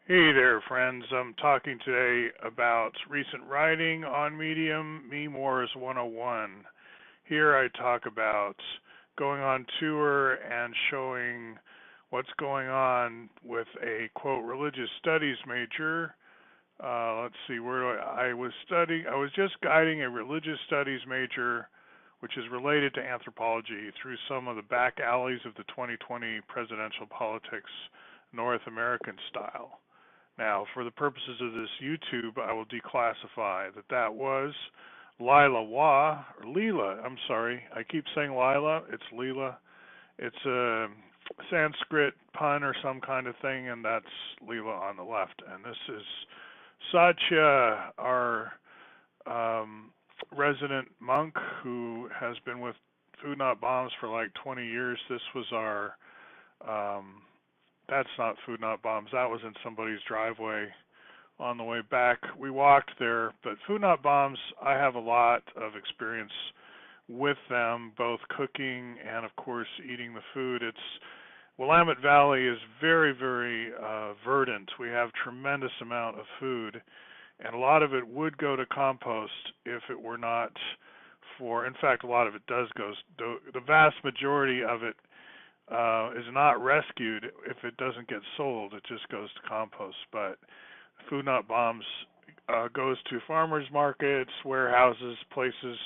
Hey there, friends. I'm talking today about recent writing on Medium, Meme Wars 101. Here I talk about going on tour and showing what's going on with a quote religious studies major. Let's see, I was studying. I was just guiding a religious studies major, which is related to anthropology, through some of the back alleys of the 2020 presidential politics, North American style. Now, for the purposes of this YouTube, I will declassify that was Lila Wah, or Leela, I'm sorry. I keep saying Lila, it's Leela. It's a Sanskrit pun or some kind of thing, and that's Leela on the left. And this is our resident monk who has been with Food Not Bombs for like 20 years. This was our that's not Food Not Bombs. That was in somebody's driveway on the way back. We walked there, but Food Not Bombs, I have a lot of experience with them, both cooking and, of course, eating the food. Willamette Valley is very, very verdant. We have tremendous amount of food, and a lot of it would go to compost if it were not for, in fact, a lot of it does go, the vast majority of it is not rescued if it doesn't get sold. It just goes to compost. But Food Not Bombs goes to farmers markets, warehouses, places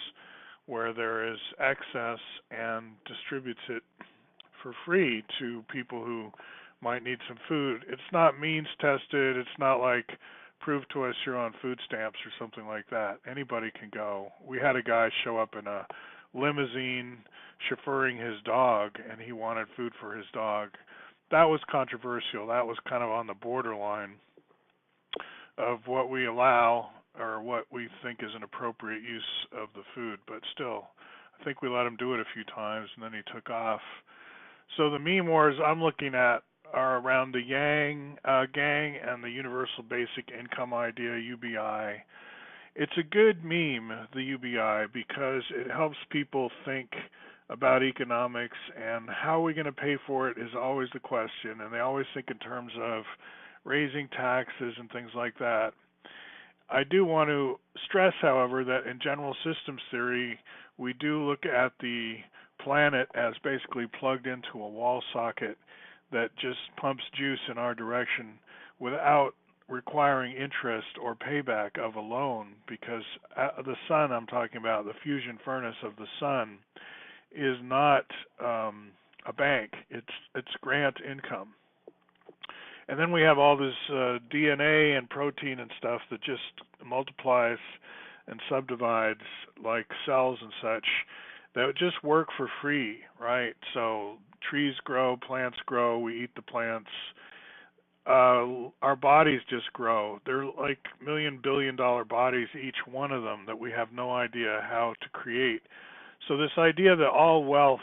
where there is excess, and distributes it for free to people who might need some food. It's not means tested. It's not like prove to us you're on food stamps or something like that. Anybody can go. We had a guy show up in a limousine chauffeuring his dog, and he wanted food for his dog. That was controversial. That was kind of on the borderline of what we allow or what we think is an appropriate use of the food, but still, I think we let him do it a few times, and then he took off. So the meme wars I'm looking at are around the Yang gang and the Universal Basic Income idea, UBI. It's a good meme, the UBI, because it helps people think about economics, and how are we going to pay for it is always the question, and they always think in terms of raising taxes and things like that. I do want to stress, however, that in general systems theory, we do look at the planet as basically plugged into a wall socket that just pumps juice in our direction without requiring interest or payback of a loan, because the sun I'm talking about, the fusion furnace of the sun, is not a bank. It's grant income. And then we have all this DNA and protein and stuff that just multiplies and subdivides like cells and such that would just work for free, right? So trees grow, plants grow, we eat the plants. Our bodies just grow. They're like $1 billion bodies, each one of them, that we have no idea how to create. So this idea that all wealth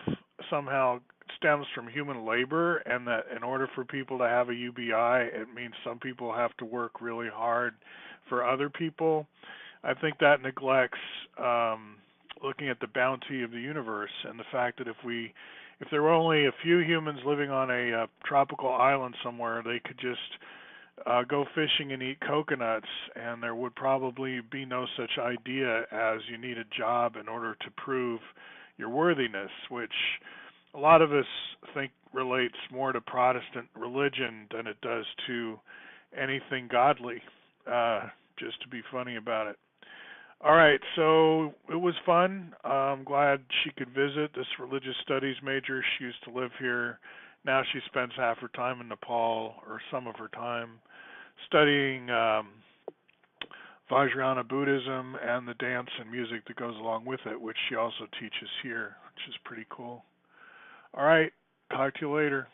somehow stems from human labor, and that in order for people to have a UBI, it means some people have to work really hard for other people, I think that neglects looking at the bounty of the universe and the fact that if there were only a few humans living on a tropical island somewhere, they could just go fishing and eat coconuts, and there would probably be no such idea as you need a job in order to prove your worthiness, which a lot of us think relates more to Protestant religion than it does to anything godly, just to be funny about it. All right, so it was fun. I'm glad she could visit, this religious studies major. She used to live here. Now she spends half her time in Nepal, or some of her time, studying Vajrayana Buddhism and the dance and music that goes along with it, which she also teaches here, which is pretty cool. All right, talk to you later.